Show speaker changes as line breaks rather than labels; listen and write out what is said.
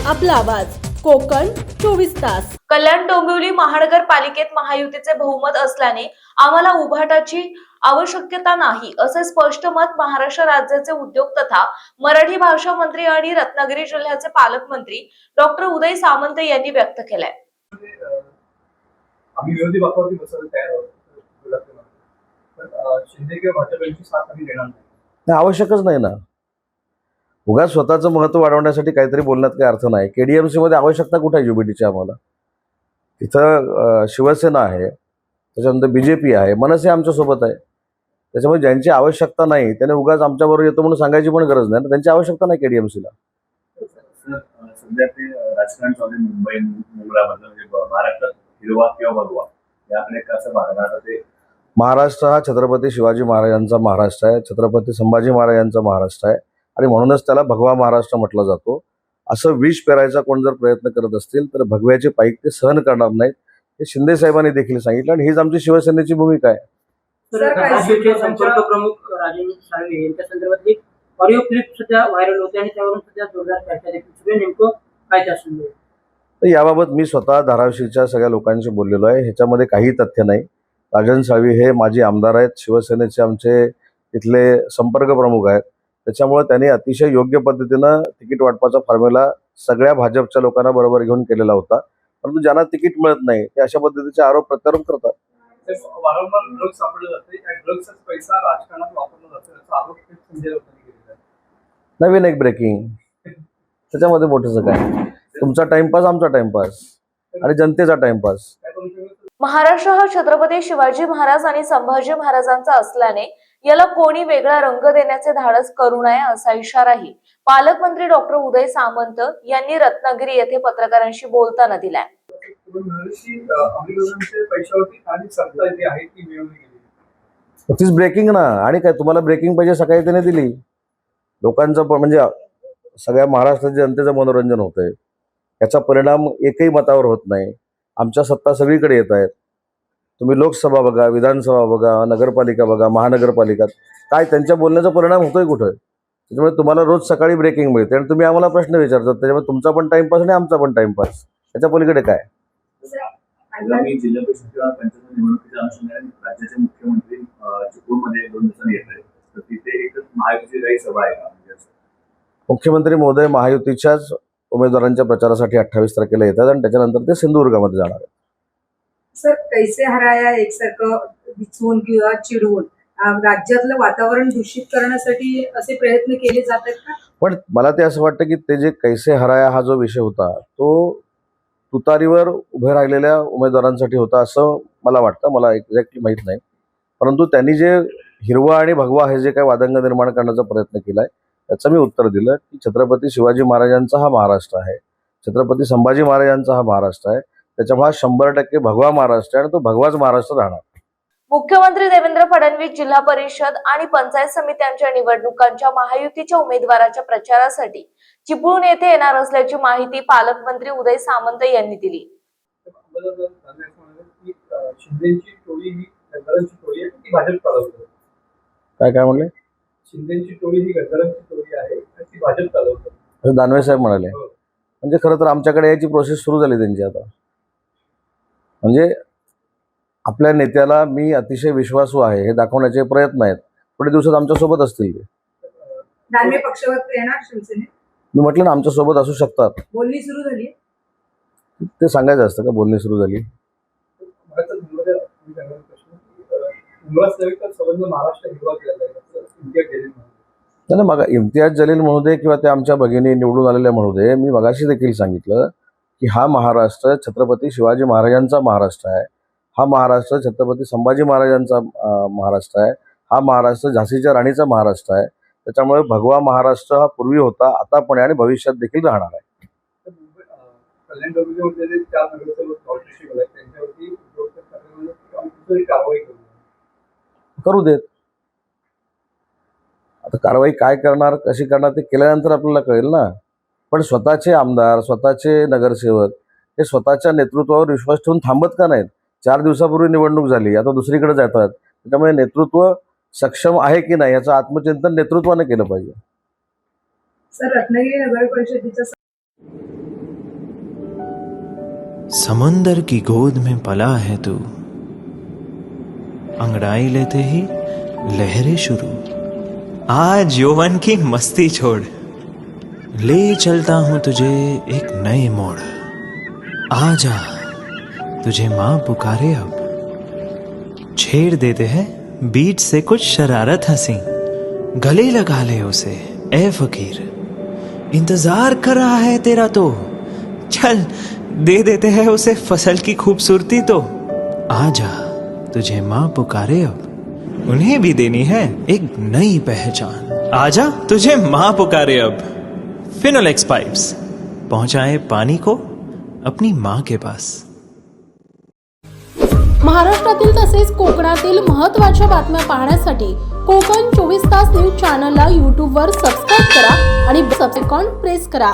आपला आवाज कोकण 24 तास।
कल्याण डोंबिवली महानगरपालिकेत महायुतीचे बहुमत असल्याने आम्हाला उभाटाची आवश्यकता नाही असे स्पष्ट मत महाराष्ट्र राज्याचे उद्योग तथा मराठी भाषा मंत्री आणि रत्नागिरी जिल्ह्याचे पालकमंत्री डॉक्टर उदय सामंत यांनी व्यक्त केलंय।
आम्ही विरोधी बाकावरती बसायला तयार आहोत, पण शिंदे किंवा भाजपची साथ आम्ही देणार नाही।
आवश्यकच नाही ना, उगाच स्वतःचं महत्त्व वाढवण्यासाठी काहीतरी बोलण्यात काही अर्थ नाही। केडीएमसी मध्ये आवश्यकता कुठे आहे युबीटीची? आम्हाला तिथं शिवसेना आहे, त्याच्यानंतर बीजेपी आहे, मनसे आमच्यासोबत आहे। त्याच्यामुळे ज्यांची आवश्यकता नाही त्याने उगाच आमच्याबरोबर येतो म्हणून सांगायची पण गरज नाही ना, त्यांची आवश्यकता नाही केडीएमसीला।
सध्या ते राजकारण चालू आहे मुंबई मुंबईमधलं, म्हणजे महाराष्ट्रात हिरवा किंवा भगवा याकडे कसं पाहणार? ते
महाराष्ट्र हा छत्रपती शिवाजी महाराजांचा महाराष्ट्र आहे, छत्रपती संभाजी महाराजांचा महाराष्ट्र आहे आणि म्हणूनच त्याला भगवा महाराष्ट्र म्हटलं जातो। असं विष पेरायचा कोण जर प्रयत्न करत असतील तर भगव्याचे पाईक ते सहन करणार नाहीत, हे शिंदे साहेबांनी देखील सांगितलं आणि हीच आमची शिवसेनेची भूमिका आहे।
संपर्क प्रमुख राजेंद्र साळवे यांच्या संदर्भातली ऑडिओ क्लिप सध्या व्हायरल होते आणि त्यावरून सध्या जोरदार चर्चा देखील नेमकं काय त्या
तर याबाबत मी स्वतः धाराशिवच्या सगळ्या लोकांशी बोललेलो आहे, ह्याच्यामध्ये काही तथ्य नाही। राजन साळवी हे माजी आमदार आहेत, शिवसेनेचे आमचे इथले संपर्क प्रमुख आहेत, त्याच्यामुळे त्यांनी अतिशय योग्य पद्धतीनं तिकीट वाटपाचा फॉर्म्युला सगळ्या भाजपच्या लोकांना बरोबर घेऊन केलेला होता। परंतु ज्यांना तिकीट मिळत नाही ते अशा पद्धतीचे आरोप प्रत्यारोप करतात।
वारंवार ड्रग्ज सापडले जाते, त्या ड्रग्जचा पैसा राजकारणात वापरला जातो असा आरोप संजय राऊतांनी केलेला आहे।
नवीन एक ब्रेकिंग, त्याच्यामध्ये मोठंच काय, तुमचा टाइमपास, आमचा टाइमपास आणि जनतेचा टाइमपास।
महाराष्ट्र हा छत्रपती शिवाजी महाराज आणि संभाजी महाराजांचा असल्याने याला कोणी वेगळा रंग देण्याचे धाडस करू नये असा इशाराही पालकमंत्री डॉक्टर उदय सामंत यांनी रत्नागिरी येथे पत्रकारांशी बोलताना दिलाय।
तीच ब्रेकिंग ना, आणि काय तुम्हाला ब्रेकिंग पाहिजे सकाळी त्याने दिली। लोकांचं म्हणजे सगळ्या महाराष्ट्राच्या जनतेचं मनोरंजन होतंय, याचा परिणाम एकही मतावर होत नाही। आमच्या सत्ता सगळीकडे येत आहेत, तुम्ही लोकसभा बघा, विधानसभा बघा, नगरपालिका बघा, महानगरपालिका, काय त्यांच्या बोलण्याचा परिणाम होतोय कुठं? त्याच्यामुळे तुम्हाला रोज सकाळी ब्रेकिंग मिळते आणि तुम्ही आम्हाला प्रश्न विचारतात, त्याच्यामुळे तुमचा पण टाइमपास आणि आमचा पण टाइमपास, त्याच्या पलीकडे काय?
आगामी जिल्हा परिषद किंवा पंचायत निवडणुकीच्या अनुषंगाने राज्याचे मुख्यमंत्री चिपळूणमध्ये 2 दिवसांनी येत आहेत, तर तिथे एक महायुतीची काही सभा आहे का?
मुख्यमंत्री महोदय महायुतीच्याच उमेदवारांच्या प्रचारासाठी 28 तारखेला येतात आणि त्याच्यानंतर ते सिंधुदुर्गामध्ये जाणार आहेत।
सर, कैसे हराया एकसारखं दिसून किंवा चिडवून राज्यातलं वातावरण दूषित करण्यासाठी असे प्रयत्न केले जातात का?
पण मला ते असं वाटतं की ते जे कैसे हराया हा जो विषय होता तो तुतारीवर उभे राहिलेल्या उमेदवारांसाठी होता असं मला वाटतं, मला एक्झॅक्टली माहीत नाही। परंतु त्यांनी जे हिरवा आणि भगवा हे जे काही वादंग निर्माण करण्याचा प्रयत्न केलाय त्याचं मी उत्तर दिलं की छत्रपती शिवाजी महाराजांचा हा महाराष्ट्र आहे, छत्रपती संभाजी महाराजांचा हा महाराष्ट्र आहे, त्याच्यामुळे 100% भगवा महाराष्ट्र आहे आणि तो भगवाच महाराष्ट्र राहणार।
मुख्यमंत्री देवेंद्र फडणवीस जिल्हा परिषद आणि पंचायत समित्यांच्या निवडणुकांच्या महायुतीच्या उमेदवाराच्या प्रचारासाठी चिपळूण येथे येणार असल्याची माहिती पालकमंत्री उदय सामंत यांनी दिली।
शिंदेची टोळी ही गद्दारांची टोळी आहे ती भाजप चालवते।
काय म्हणले?
शिंदेची टोळी ही गद्दारांची टोळी आहे आणि ती भाजप चालवते
असं दानवे साहेब म्हणाले। म्हणजे खरं तर आमच्याकडे याची प्रोसेस सुरू झाली त्यांची आता। म्हणजे आपल्या नेत्याला मी अतिशय विश्वासू आहे हे दाखवण्याचे प्रयत्न आहेत, थोड्या दिवसात आमच्यासोबत असतील ते।
दानवे पक्षावर येणार शिवसेने?
मी म्हटलं ना आमच्यासोबत असू शकतात।
बोलणी सुरू झाली?
ते सांगायचं असतं का बोलणी सुरू झाली?
महाराष्ट्र हिरवा केला जाईल
नाही, मग इम्तियाज जलील महोदय किंवा ते आमच्या भगिनी निवडून आलेल्या महोदय, मी मगाशी देखील सांगितलं की हा महाराष्ट्र छत्रपती शिवाजी महाराजांचा महाराष्ट्र आहे, हा महाराष्ट्र छत्रपती संभाजी महाराजांचा महाराष्ट्र आहे, हा महाराष्ट्र झाशीच्या राणीचा महाराष्ट्र आहे। त्याच्यामुळे भगवा महाराष्ट्र हा पूर्वी होता, आता पण आणि भविष्यात देखील राहणार आहे।
कल्याण डोंबिवलीमध्ये 4 नगरसेवक त्यांच्यावरती कारवाई
करू देत। आता कारवाई काय करणार, कशी करणार ते केल्यानंतर आपल्याला कळेल ना। पण स्वतःचे आमदार, स्वतःचे नगरसेवक हे स्वतःच्या नेतृत्वावर विश्वास ठेवून थांबत का नाहीत? 4 दिवसापूर्वी निवडणूक झाली, आता दुसरीकडे जातात, त्याच्यामुळे नेतृत्व सक्षम आहे की नाही याचं आत्मचिंतन नेतृत्वाने केलं पाहिजे।
सर, रत्नागिरी नगर परिषदेच्या
समुंदर की गोद में पला है तू, अंगड़ाई लेते ही लहरें शुरू। आज यौवन की मस्ती छोड़, ले चलता हूं तुझे एक नए मोड़। आजा, तुझे मां पुकारे अब। छेड़ देते हैं बीच से कुछ शरारत हंसी, गले लगा ले उसे ए फकीर। इंतजार कर रहा है तेरा तो, चल दे देते हैं उसे फसल की खूबसूरती तो। आजा, तुझे मां पुकारे अब, उन्हें भी देनी है एक नई पहचान। आजा, तुझे मां पुकारे अब। फिनोलेक्स पाइप्स पहुंचाए पानी को अपनी मां के पास।
महाराष्ट्रातील तसेच कोकणातील महत्त्वाच्या बातम्या पाहण्यासाठी कोकण 24 तास न्यूज चॅनलला यूट्यूबवर सबस्क्राईब करा आणि बेल आयकॉन प्रेस करा।